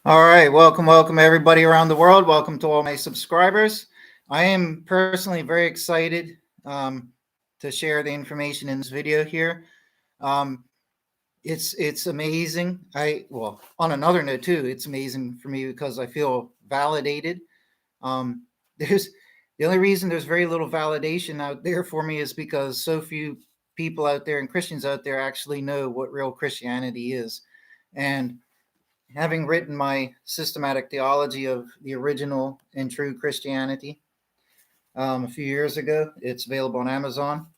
All right, welcome everybody around the world. Welcome to all my subscribers. I am personally very excited to share the information in this video here. Um, it's amazing. On another note too, it's amazing for me because I feel validated. Um, there's the only reason there's very little validation out there for me is because so few people out there and Christians out there actually know what real Christianity is, and having written my systematic theology of the original and true Christianity a few years ago, it's available on Amazon.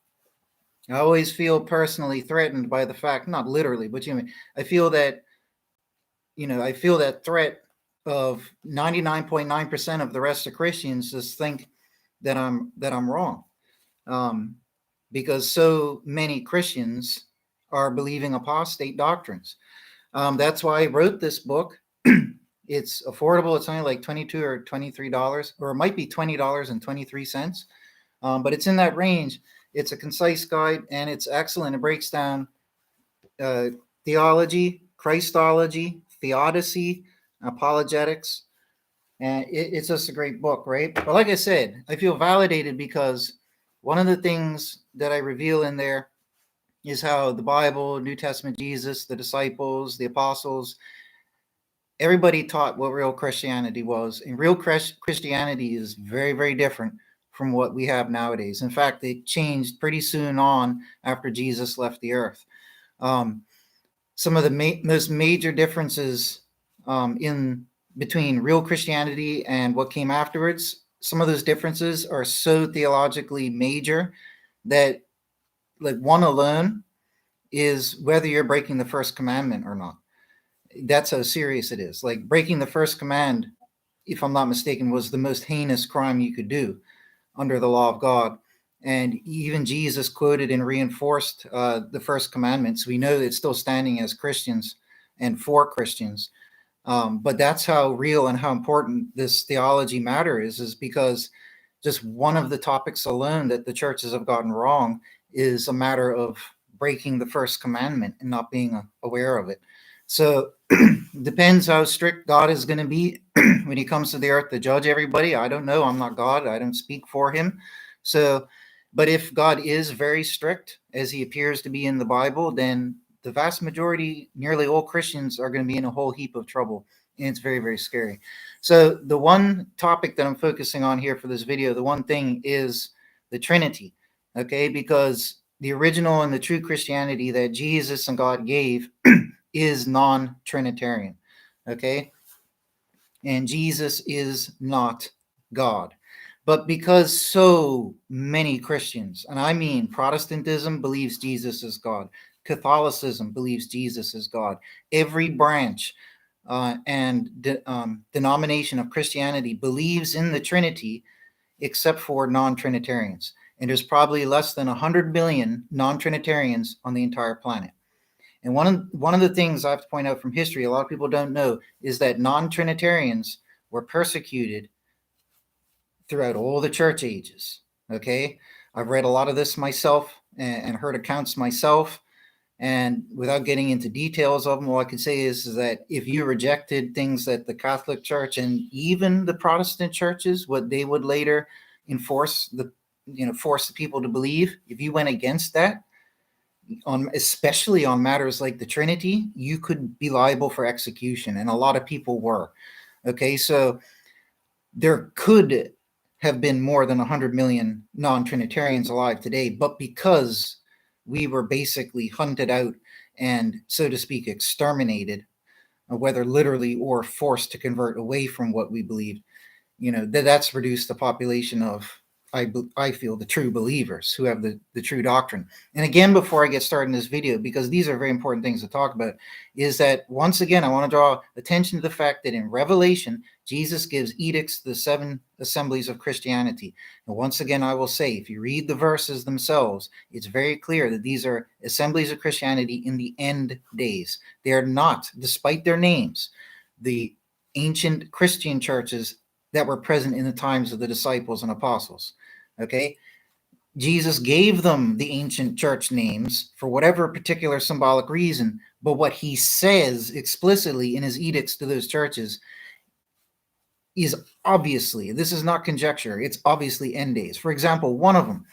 I always feel personally threatened by the fact, not literally, but I feel that I feel that threat of 99.9% of the rest of Christians just think that I'm wrong, um, because so many Christians are believing apostate doctrines. That's why I wrote this book. It's affordable. It's only like $22 or $23, or it might be $20.23. But it's in that range. It's a concise guide and it's excellent. It breaks down uh, theology, Christology, theodicy, apologetics, and it's just a great book, right? But like I said, I feel validated because one of the things that I reveal in there is how the Bible, New Testament, Jesus, the disciples, the apostles, everybody taught what real Christianity was. And real Christianity is very, very different from what we have nowadays. In fact, it changed pretty soon on after Jesus left the earth. Um, some of the most major differences in between real Christianity and what came afterwards, some of those differences are so theologically major that, like, one alone is whether you're breaking the first commandment or not. That's how serious it is. Like, breaking the first command, if I'm not mistaken, was the most heinous crime you could do under the law of God. And even Jesus quoted and reinforced the first commandment. So we know it's still standing as Christians and for Christians. But that's how real and how important this theology matter is because just one of the topics alone that the churches have gotten wrong is a matter of breaking the first commandment and not being aware of it. So depends how strict God is going to be when he comes to the earth to judge everybody. I don't know. I'm not God. I don't speak for him. So, but if God is very strict, as he appears to be in the Bible, then the vast majority, nearly all Christians, are going to be in a whole heap of trouble. And it's very, very scary. So the one topic that I'm focusing on here for this video, the one thing is the Trinity, okay? Because the original and the true Christianity that Jesus and God gave is non-Trinitarian, okay? And Jesus is not God. But because so many Christians, and I mean Protestantism believes Jesus is God, Catholicism believes Jesus is God, every branch and denomination of Christianity believes in the Trinity except for non-Trinitarians. And there's probably less than 100 million non-Trinitarians on the entire planet. And one of the things I have to point out from history, a lot of people don't know, is that non-Trinitarians were persecuted throughout all the church ages. Okay, I've read a lot of this myself and heard accounts myself. And without getting into details of them, all I can say is that if you rejected things that the Catholic Church and even the Protestant churches, what they would later force the people to believe, if you went against that, especially on matters like the Trinity, you could be liable for execution, and a lot of people were. Okay, so there could have been more than 100 million non-Trinitarians alive today, but because we were basically hunted out and, so to speak, exterminated, whether literally or forced to convert away from what we believed, that's reduced the population of, I feel, the true believers who have the true doctrine. And again, before I get started in this video, because these are very important things to talk about, is that once again, I want to draw attention to the fact that in Revelation, Jesus gives edicts to the 7 assemblies of Christianity. And once again, I will say, if you read the verses themselves, it's very clear that these are assemblies of Christianity in the end days. They are not, despite their names, the ancient Christian churches that were present in the times of the disciples and apostles. Okay, Jesus gave them the ancient church names for whatever particular symbolic reason, But what he says explicitly in his edicts to those churches is obviously, this is not conjecture, it's obviously end days. For example, one of them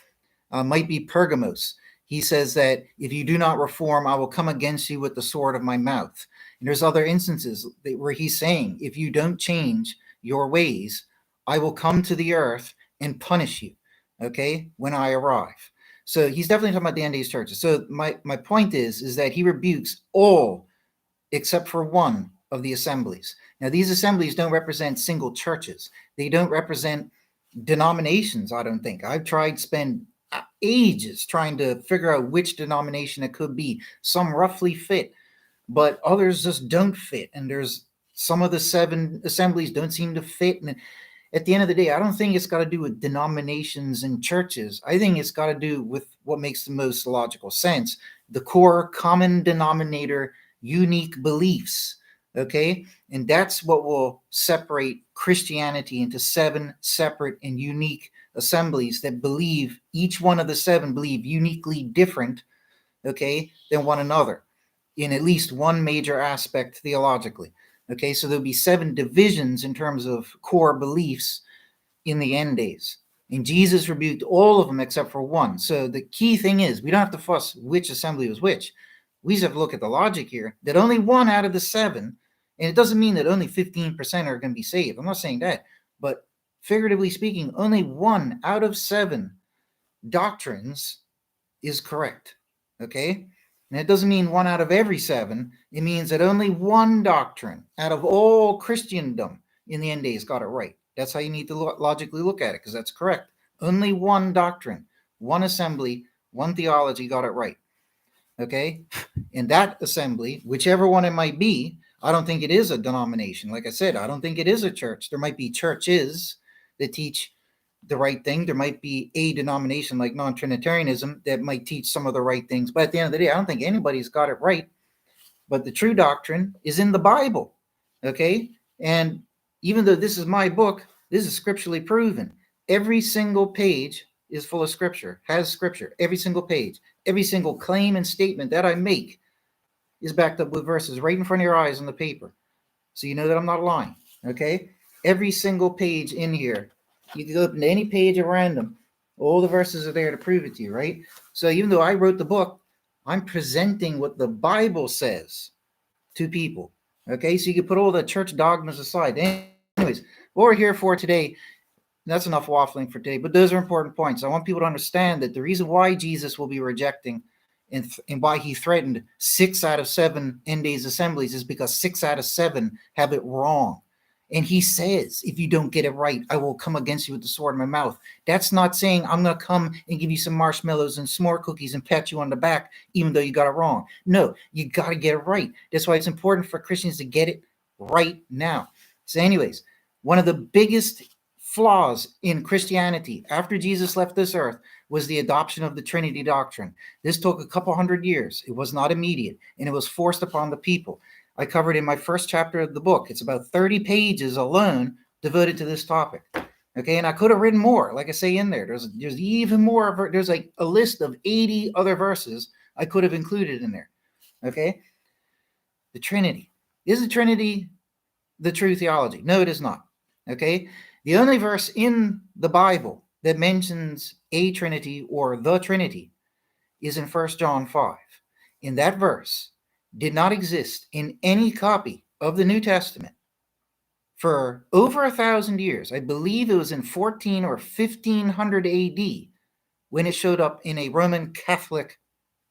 might be Pergamos. He says that if you do not reform, I will come against you with the sword of my mouth. And there's other instances where he's saying, if you don't change your ways, I will come to the earth and punish you, okay, when I arrive. So he's definitely talking about the end days churches. So my point is that he rebukes all except for one of the assemblies. Now, these assemblies don't represent single churches. They don't represent denominations, I don't think. I've tried spend ages trying to figure out which denomination it could be. Some roughly fit, but others just don't fit. And there's some of the 7 assemblies don't seem to fit. And at the end of the day, I don't think it's got to do with denominations and churches. I think it's got to do with what makes the most logical sense. The core common denominator, unique beliefs. Okay. And that's what will separate Christianity into 7 separate and unique assemblies that believe, each one of the 7 believe uniquely different, okay, than one another in at least one major aspect theologically. Okay, so there'll be 7 divisions in terms of core beliefs in the end days. And Jesus rebuked all of them except for one. So the key thing is, we don't have to fuss which assembly was which. We just have to look at the logic here, that only one out of the 7, and it doesn't mean that only 15% are going to be saved. I'm not saying that, but figuratively speaking, only 1 out of 7 doctrines is correct, okay? And it doesn't mean 1 out of every 7. It means that only one doctrine out of all Christendom in the end days got it right. That's how you need to logically look at it, because that's correct. Only one doctrine, one assembly, one theology got it right, okay? And that assembly, whichever one it might be, I don't think it is a denomination. Like I said, I don't think it is a church. There might be churches that teach the right thing. There might be a denomination like non-Trinitarianism that might teach some of the right things. But at the end of the day, I don't think anybody's got it right. But the true doctrine is in the Bible, okay? And even though this is my book, this is scripturally proven. Every single page is full of scripture, has scripture, every single page. Every single claim and statement that I make is backed up with verses right in front of your eyes on the paper. So you know that I'm not lying, okay? Every single page in here, you can go up into any page at random. All the verses are there to prove it to you, right? So even though I wrote the book, I'm presenting what the Bible says to people, okay? So you can put all the church dogmas aside. Anyways, what we're here for today, that's enough waffling for today, but those are important points. I want people to understand that the reason why Jesus will be rejecting and why he threatened 6 out of 7 end days assemblies is because 6 out of 7 have it wrong. And he says, if you don't get it right, I will come against you with the sword in my mouth. That's not saying I'm going to come and give you some marshmallows and s'more cookies and pat you on the back, even though you got it wrong. No, you got to get it right. That's why it's important for Christians to get it right now. So anyways, one of the biggest flaws in Christianity after Jesus left this earth was the adoption of the Trinity doctrine. This took a couple hundred years. It was not immediate, and it was forced upon the people. I covered in my first chapter of the book. It's about 30 pages alone devoted to this topic. Okay, and I could have written more, like I say in there. There's even more. There's like a list of 80 other verses I could have included in there. Okay, the Trinity. Is the Trinity the true theology? No, it is not. Okay, the only verse in the Bible that mentions a Trinity or the Trinity is in 1 John 5. In that verse, did not exist in any copy of the New Testament for over 1,000 years. I believe it was in 14 or 1500 AD when it showed up in a Roman Catholic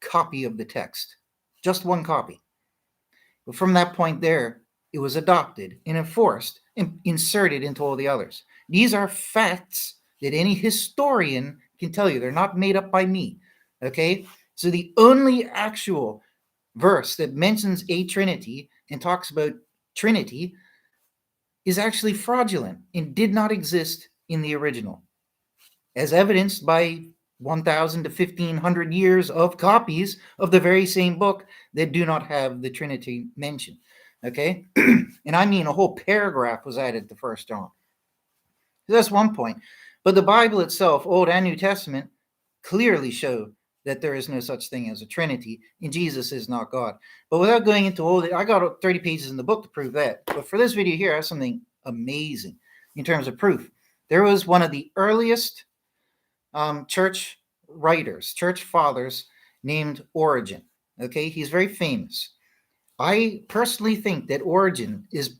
copy of the text. Just one copy. But from that point there, it was adopted and enforced and inserted into all the others. These are facts that any historian can tell you. They're not made up by me. Okay? So the only actual verse that mentions a Trinity and talks about Trinity is actually fraudulent and did not exist in the original, as evidenced by 1,000 to 1,500 years of copies of the very same book that do not have the Trinity mentioned. Okay? And I mean a whole paragraph was added to 1 John. So that's one point. But the Bible itself, Old and New Testament, clearly show that there is no such thing as a Trinity, and Jesus is not God. But without going into all the, I got 30 pages in the book to prove that. But for this video here, I have something amazing in terms of proof. There was one of the earliest church writers, church fathers, named Origen. Okay, he's very famous. I personally think that Origen is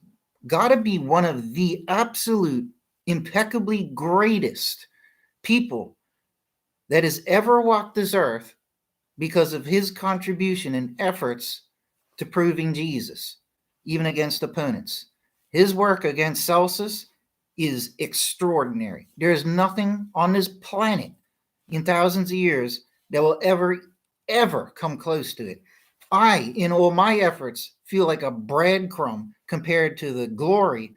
got to be one of the absolute impeccably greatest people that has ever walked this earth because of his contribution and efforts to proving Jesus, even against opponents. His work against Celsus is extraordinary. There is nothing on this planet in thousands of years that will ever come close to it. I, in all my efforts, feel like a breadcrumb compared to the glory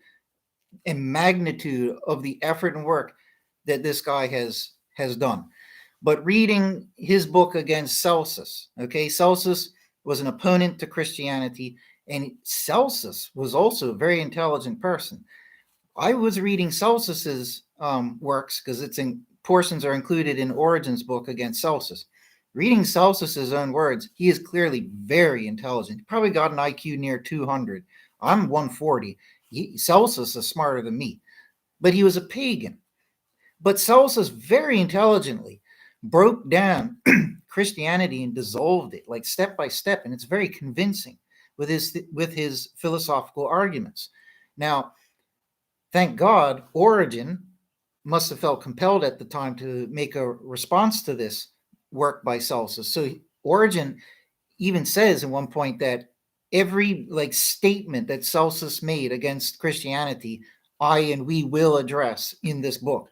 and magnitude of the effort and work that this guy has done. But reading his book against Celsus, okay, Celsus was an opponent to Christianity, and Celsus was also a very intelligent person. I was reading Celsus's works because portions are included in Origen's book against Celsus. Reading Celsus's own words, he is clearly very intelligent. He probably got an IQ near 200. I'm 140. Celsus is smarter than me, but he was a pagan. But Celsus very intelligently broke down Christianity and dissolved it, like step by step, and it's very convincing with his philosophical arguments. Now, thank God, Origen must have felt compelled at the time to make a response to this work by Celsus. So Origen even says at one point that every statement that Celsus made against Christianity, I and we will address in this book.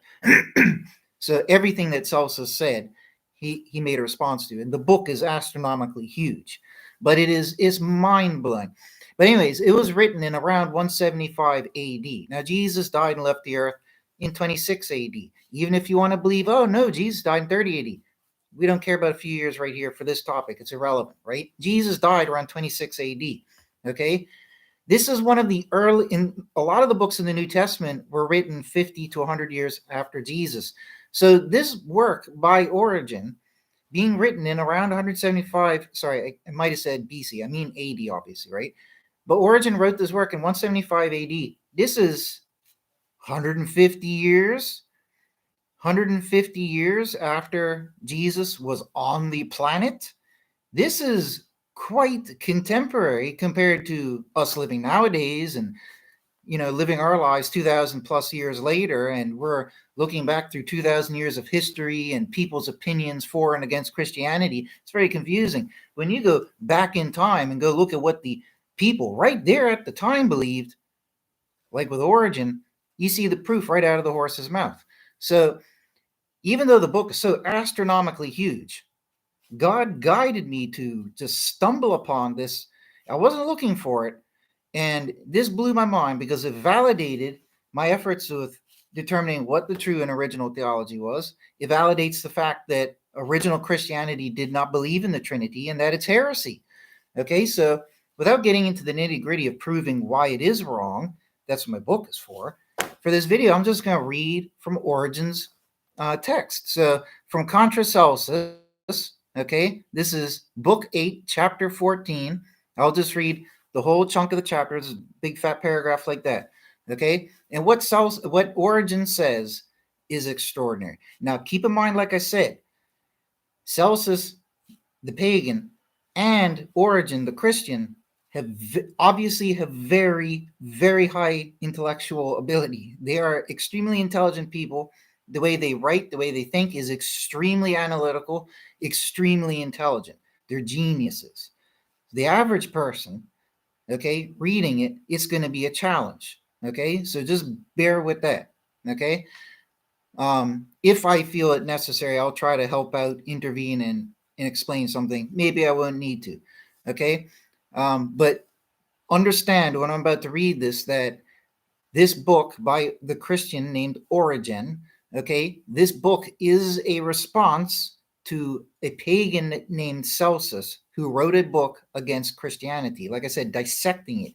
So everything that Celsus said, he made a response to. And the book is astronomically huge, but it's mind-blowing. But anyways, it was written in around 175 AD. Now, Jesus died and left the earth in 26 AD. Even if you want to believe, oh, no, Jesus died in 30 AD. We don't care about a few years right here for this topic. It's irrelevant, right? Jesus died around 26 AD, okay? This is one of the early, in a lot of the books in the New Testament were written 50 to 100 years after Jesus. So this work by Origen being written in around 175, sorry, I might have said BC, I mean AD obviously, right? But Origen wrote this work in 175 AD. This is 150 years after Jesus was on the planet. This is quite contemporary compared to us living nowadays and, living our lives 2,000 plus years later. And we're looking back through 2,000 years of history and people's opinions for and against Christianity. It's very confusing. When you go back in time and go look at what the people right there at the time believed, like with Origen, you see the proof right out of the horse's mouth. So even though the book is so astronomically huge, God guided me to stumble upon this. I wasn't looking for it. And this blew my mind because it validated my efforts with determining what the true and original theology was. It validates the fact that original Christianity did not believe in the Trinity and that it's heresy. Okay, so without getting into the nitty-gritty of proving why it is wrong, that's what my book is for. For this video, I'm just going to read from Origen's text. So from Contra Celsus, okay, this is book 8, chapter 14. I'll just read the whole chunk of the chapter. It's a big fat paragraph like that. Okay, and what Origen says is extraordinary. Now, keep in mind, like I said, Celsus, the pagan, and Origen, the Christian, obviously have very, very high intellectual ability. They are extremely intelligent people. The way they write, the way they think is extremely analytical, extremely intelligent. They're geniuses. The average person, okay, reading it, it's going to be a challenge. Okay, so just bear with that. Okay, if I feel it necessary, I'll try to help out, intervene, and explain something. Maybe I won't need to. Okay, but understand when I'm about to read this that this book by the Christian named Origen, okay, this book is a response to a pagan named Celsus who wrote a book against Christianity. Like I said, dissecting it,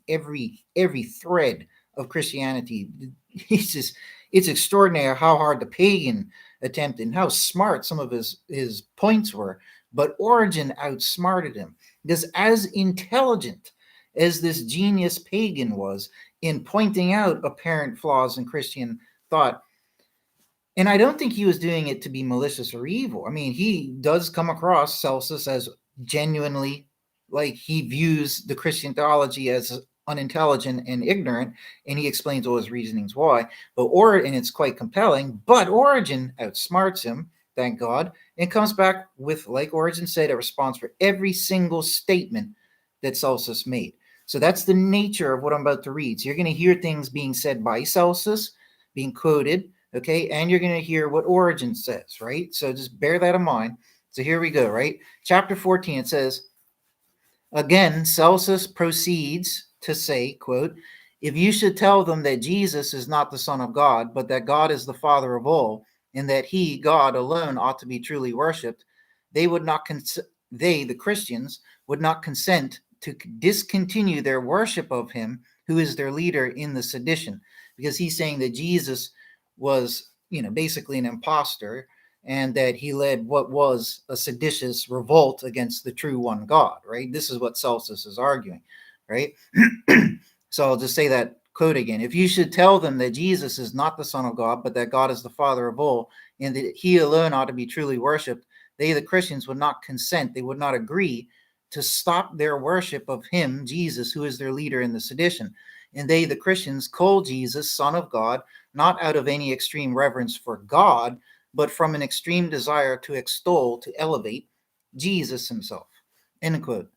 every thread of Christianity. It's extraordinary how hard the pagan attempted and how smart some of his points were. But Origen outsmarted him, because as intelligent as this genius pagan was in pointing out apparent flaws in Christian thought, and I don't think he was doing it to be malicious or evil. I mean, he does come across Celsus as genuinely, like, he views the Christian theology as unintelligent and ignorant, and he explains all his reasonings why. And it's quite compelling, but Origen outsmarts him, thank God, and comes back with, like Origen said, a response for every single statement that Celsus made. So that's the nature of what I'm about to read. So you're going to hear things being said by Celsus, being quoted, okay, and you're going to hear what Origen says, right? So just bear that in mind. So here we go, right? Chapter 14, it says, again, Celsus proceeds to say, quote, if you should tell them that Jesus is not the Son of God, but that God is the Father of all, and that he, God alone, ought to be truly worshipped, they would not the Christians, would not consent to discontinue their worship of him, who is their leader in the sedition, because he's saying that Jesus was, basically an imposter, and that he led what was a seditious revolt against the true one God, right? This is what Celsus is arguing, right? So I'll just say that quote again. If you should tell them that Jesus is not the Son of God, but that God is the Father of all, and that he alone ought to be truly worshipped, they, the Christians, would not consent, they would not agree to stop their worship of him, Jesus, who is their leader in the sedition. And they, the Christians, call Jesus Son of God, not out of any extreme reverence for God, but from an extreme desire to extol, to elevate Jesus himself. End quote.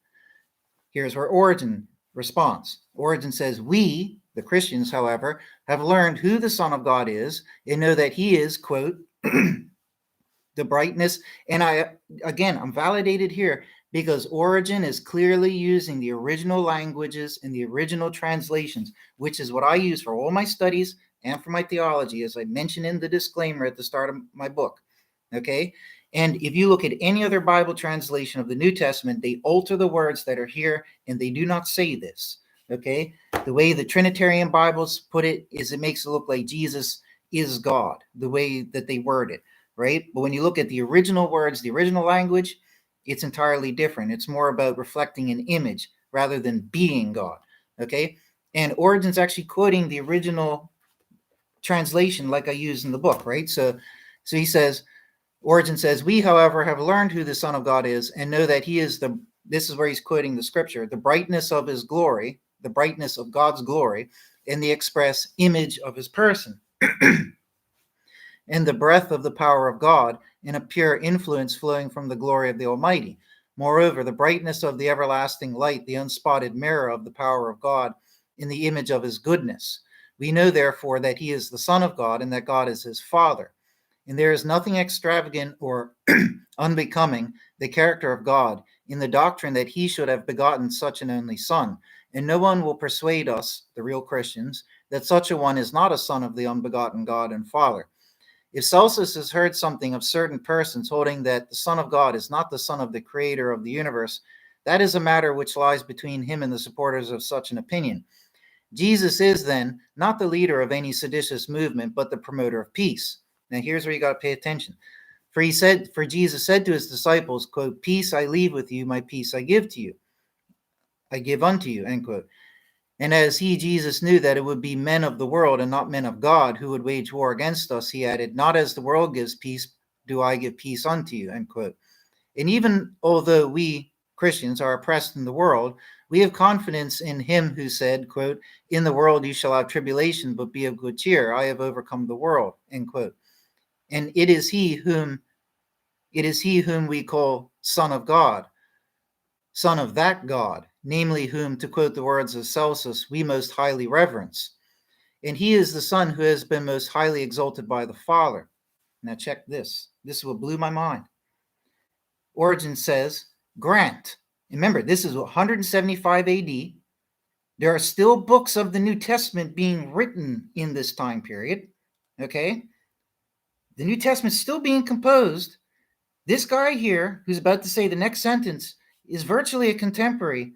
Here's where Origen responds. Origen says, we, the Christians, however, have learned who the Son of God is and know that he is, quote, the brightness. And I'm validated here because Origen is clearly using the original languages and the original translations, which is what I use for all my studies and for my theology, as I mentioned in the disclaimer at the start of my book. Okay? And if you look at any other Bible translation of the New Testament, they alter the words that are here, and they do not say this. Okay? The way the Trinitarian Bibles put it is it makes it look like Jesus is God, the way that they word it, right? But when you look at the original words, the original language, it's entirely different. It's more about reflecting an image rather than being God, okay? And Origen's actually quoting the original translation like I use in the book, right? So he says, Origen says, we, however, have learned who the Son of God is and know that he is this is where he's quoting the scripture, the brightness of his glory, the brightness of God's glory, and the express image of his person, and the breath of the power of God, and a pure influence flowing from the glory of the Almighty. Moreover, the brightness of the everlasting light, the unspotted mirror of the power of God, in the image of his goodness. We know, therefore, that he is the Son of God, and that God is his Father. And there is nothing extravagant or unbecoming the character of God in the doctrine that he should have begotten such an only Son. And no one will persuade us, the real Christians, that such a one is not a son of the unbegotten God and Father. If Celsus has heard something of certain persons holding that the Son of God is not the son of the creator of the universe, that is a matter which lies between him and the supporters of such an opinion. Jesus is, then, not the leader of any seditious movement, but the promoter of peace. Now, here's where you got to pay attention. For Jesus said to his disciples, quote, peace I leave with you, my peace I give to you. I give unto you, end quote. And as Jesus, knew that it would be men of the world and not men of God who would wage war against us, he added, not as the world gives peace, do I give peace unto you, end quote. And even although we Christians are oppressed in the world, we have confidence in him who said, quote, in the world you shall have tribulation, but be of good cheer. I have overcome the world, end quote. And it is he whom we call Son of God, Son of that God, namely whom, to quote the words of Celsus, we most highly reverence. And he is the Son who has been most highly exalted by the Father. Now check this. This is what blew my mind. Origen says, grant. Remember, this is 175 AD. There are still books of the New Testament being written in this time period. Okay? The New Testament's still being composed. This guy here, who's about to say the next sentence, is virtually a contemporary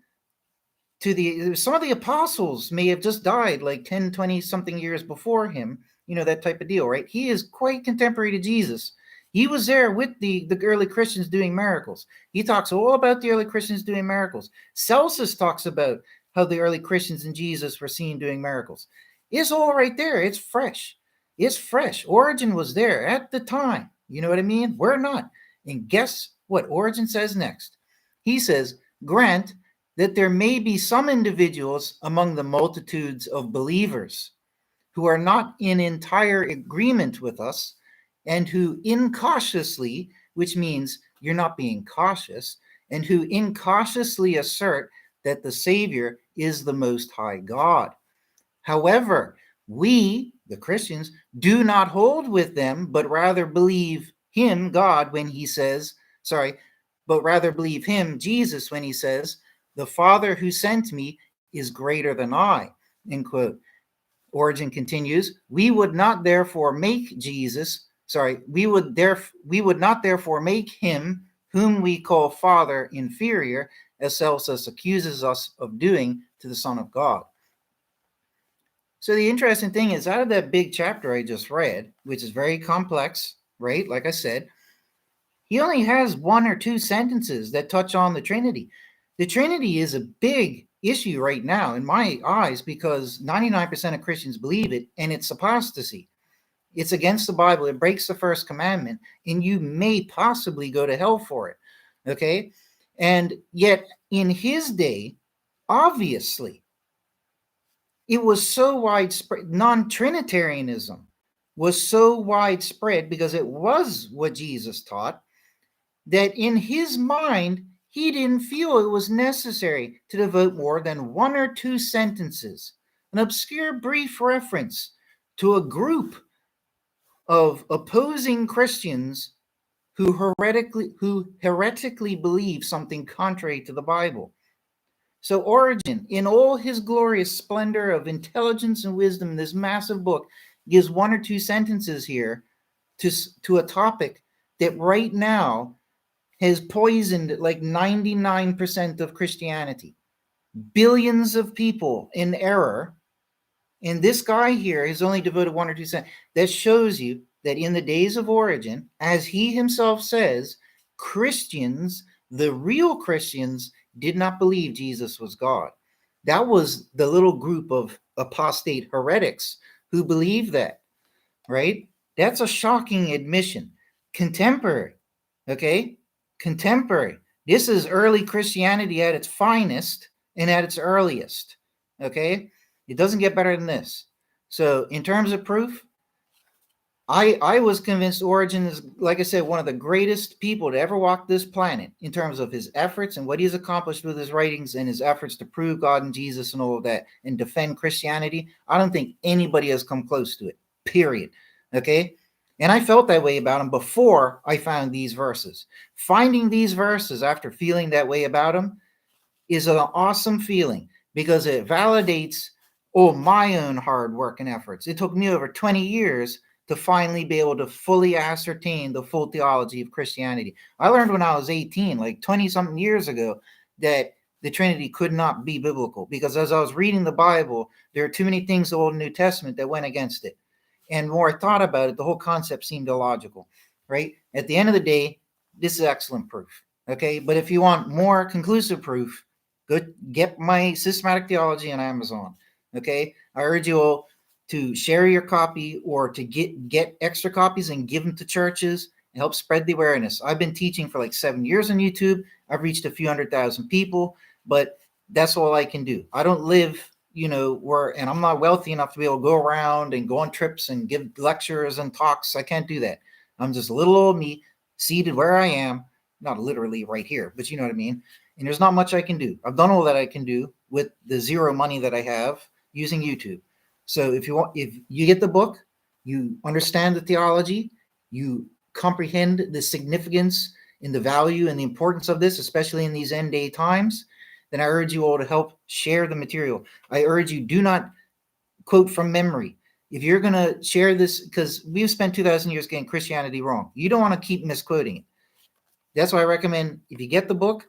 to some of the apostles may have just died like 10, 20 something years before him, that type of deal, right? He is quite contemporary to Jesus. He was there with the early Christians doing miracles. He talks all about the early Christians doing miracles. Celsus talks about how the early Christians and Jesus were seen doing miracles. It's all right there. It's fresh. It's fresh. Origen was there at the time. You know what I mean? We're not. And guess what Origen says next? He says, grant that there may be some individuals among the multitudes of believers who are not in entire agreement with us and who incautiously, which means you're not being cautious, and who incautiously assert that the Savior is the Most High God. However, we, the Christians, do not hold with them, but rather believe him, God, when he says, but rather believe him, Jesus, when he says, the Father who sent me is greater than I, end quote. Origen continues, we would not therefore make him whom we call Father inferior, as Celsus accuses us of doing to the Son of God. So the interesting thing is, out of that big chapter I just read, which is very complex, right? Like I said, he only has one or two sentences that touch on the Trinity. The Trinity is a big issue right now in my eyes because 99% of Christians believe it, and it's apostasy. It's against the Bible. It breaks the first commandment, and you may possibly go to hell for it. Okay? And yet, in his day, obviously, it was so widespread. Non-Trinitarianism was so widespread because it was what Jesus taught, that in his mind, he didn't feel it was necessary to devote more than one or two sentences, an obscure brief reference to a group of opposing Christians who heretically believe something contrary to the Bible. So Origen, in all his glorious splendor of intelligence and wisdom in this massive book, gives one or two sentences here to a topic that right now has poisoned like 99% of Christianity. Billions of people in error. And this guy here has only devoted one or two sentences. That shows you that in the days of Origen, as he himself says, Christians, the real Christians, did not believe Jesus was God. That was the little group of apostate heretics who believed that, right? That's a shocking admission. Contemporary, okay? Contemporary. This is early Christianity at its finest and at its earliest, okay? It doesn't get better than this. So in terms of proof, I was convinced Origen is, like I said, one of the greatest people to ever walk this planet in terms of his efforts and what he's accomplished with his writings and his efforts to prove God and Jesus and all of that and defend Christianity. I don't think anybody has come close to it, period. Okay? And I felt that way about him before I found these verses. Finding these verses after feeling that way about him is an awesome feeling because it validates my own hard work and efforts. It took me over 20 years to finally be able to fully ascertain the full theology of Christianity. I learned when I was 18, like 20-something years ago, that the Trinity could not be biblical because as I was reading the Bible, there are too many things in the Old and New Testament that went against it. And the more I thought about it, the whole concept seemed illogical, right? At the end of the day, this is excellent proof, okay? But if you want more conclusive proof, go get my Systematic Theology on Amazon, okay? I urge you all to share your copy or to get extra copies and give them to churches and help spread the awareness. I've been teaching for like 7 years on YouTube. I've reached a few 100,000 people, but that's all I can do. I don't live, and I'm not wealthy enough to be able to go around and go on trips and give lectures and talks. I can't do that. I'm just little old me seated where I am, not literally right here, but you know what I mean? And there's not much I can do. I've done all that I can do with the zero money that I have using YouTube. So if you get the book, you understand the theology, you comprehend the significance and the value and the importance of this, especially in these end day times, then I urge you all to help share the material. I urge you, do not quote from memory. If you're going to share this, because we've spent 2,000 years getting Christianity wrong, you don't want to keep misquoting it. That's why I recommend if you get the book,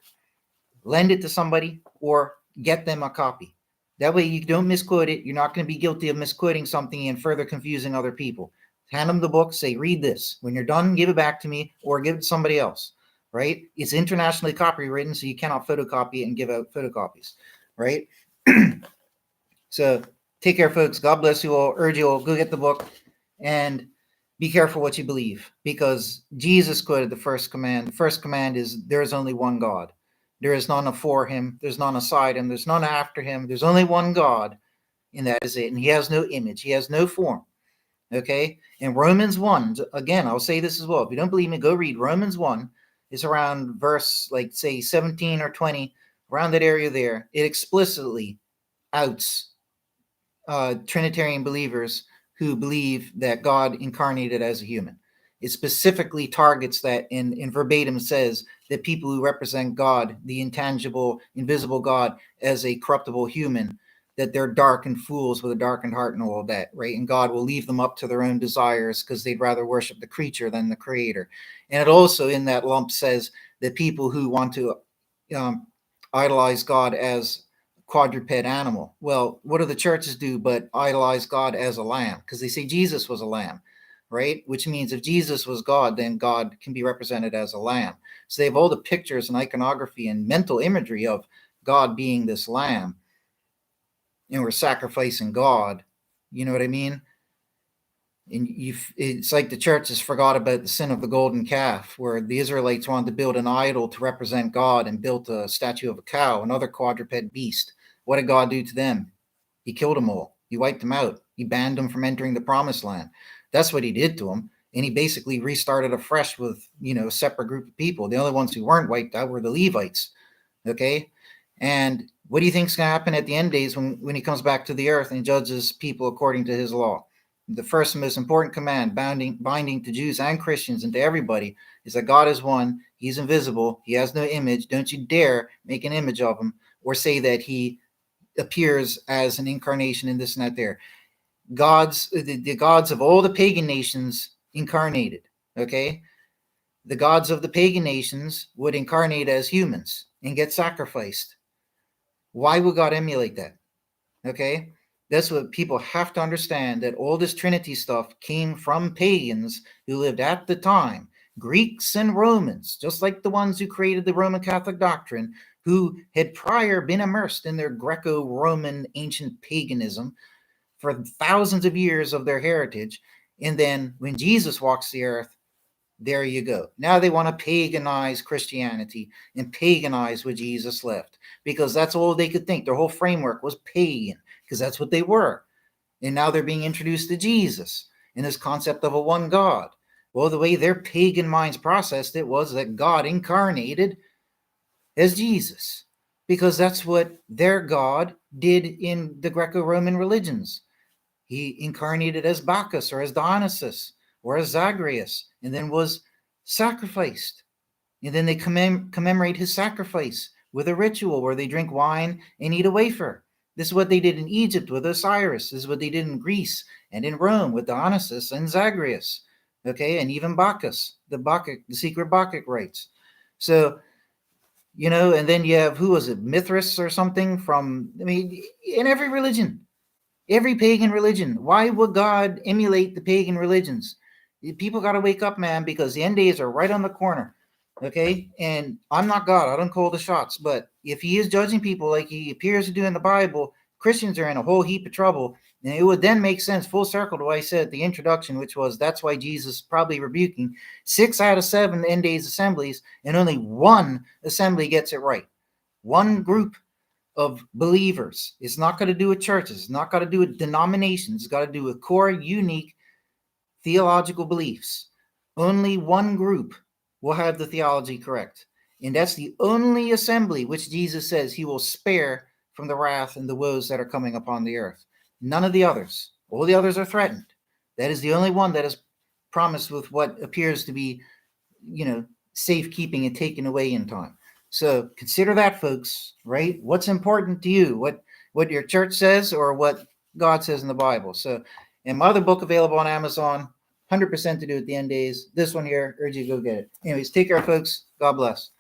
lend it to somebody or get them a copy. That way you don't misquote it. You're not going to be guilty of misquoting something and further confusing other people. Hand them the book, say, read this. When you're done, give it back to me or give it to somebody else, right? It's internationally copywritten, so you cannot photocopy it and give out photocopies, right? So take care, folks. God bless you all. Urge you all, go get the book and be careful what you believe, because Jesus quoted the first command. The first command is, there is only one God. There is none afore him. There's none aside him. There's none after him. There's only one God, and that is it. And he has no image. He has no form. Okay? In Romans 1, again, I'll say this as well. If you don't believe me, go read Romans 1. It's around verse, like, say, 17 or 20, around that area there. It explicitly outs Trinitarian believers who believe that God incarnated as a human. It specifically targets that and verbatim says that people who represent God, the intangible, invisible God, as a corruptible human, that they're darkened fools with a darkened heart and all of that, right? And God will leave them up to their own desires because they'd rather worship the creature than the creator. And it also in that lump says that people who want to idolize God as quadruped animal. Well, what do the churches do but idolize God as a lamb? Because they say Jesus was a lamb, right? Which means if Jesus was God, then God can be represented as a lamb. So they have all the pictures and iconography and mental imagery of God being this lamb, and we're sacrificing God. You know what I mean? And it's like the church has forgot about the sin of the golden calf, where the Israelites wanted to build an idol to represent God and built a statue of a cow, another quadruped beast. What did God do to them? He killed them all. He wiped them out. He banned them from entering the promised land. That's what he did to them. And he basically restarted afresh with, a separate group of people. The only ones who weren't wiped out were the Levites. Okay? And what do you think is going to happen at the end days when he comes back to the earth and judges people according to his law? The first and most important command, binding to Jews and Christians and to everybody, is that God is one. He's invisible. He has no image. Don't you dare make an image of him or say that he appears as an incarnation in this and that there. The gods of all the pagan nations incarnated, okay? The gods of the pagan nations would incarnate as humans and get sacrificed. Why would God emulate that? Okay? That's what people have to understand, that all this Trinity stuff came from pagans who lived at the time, Greeks and Romans, just like the ones who created the Roman Catholic doctrine, who had prior been immersed in their Greco-Roman ancient paganism for thousands of years of their heritage. And then when Jesus walks the earth, there you go. Now they want to paganize Christianity and paganize what Jesus left, because that's all they could think. Their whole framework was pagan, because that's what they were. And now they're being introduced to Jesus and this concept of a one God. Well, the way their pagan minds processed it was that God incarnated as Jesus, because that's what their God did in the Greco-Roman religions. He incarnated as Bacchus or as Dionysus or as Zagreus, and then was sacrificed. And then they commemorate his sacrifice with a ritual where they drink wine and eat a wafer. This is what they did in Egypt with Osiris. This is what they did in Greece and in Rome with Dionysus and Zagreus. Okay, and even Bacchus, the secret Bacchic rites. So, and then you have, who was it, Mithras or something in every religion. Every pagan religion. Why would God emulate the pagan religions? People got to wake up, man, because the end days are right on the corner. Okay? And I'm not God. I don't call the shots. But if he is judging people like he appears to do in the Bible, Christians are in a whole heap of trouble. And it would then make sense, full circle, to what I said at the introduction, which was that's why Jesus probably rebuking 6 out of 7 end days assemblies, and only one assembly gets it right. One group of believers. It's not got to do with churches. It's not got to do with denominations. It's got to do with core, unique theological beliefs. Only one group will have the theology correct. And that's the only assembly which Jesus says he will spare from the wrath and the woes that are coming upon the earth. None of the others. All the others are threatened. That is the only one that is promised with what appears to be, safekeeping and taken away in time. So consider that, folks, right? What's important to you? What your church says or what God says in the Bible. So, and my other book available on Amazon, 100% to do with the end days. This one here, urge you to go get it. Anyways, take care, folks. God bless.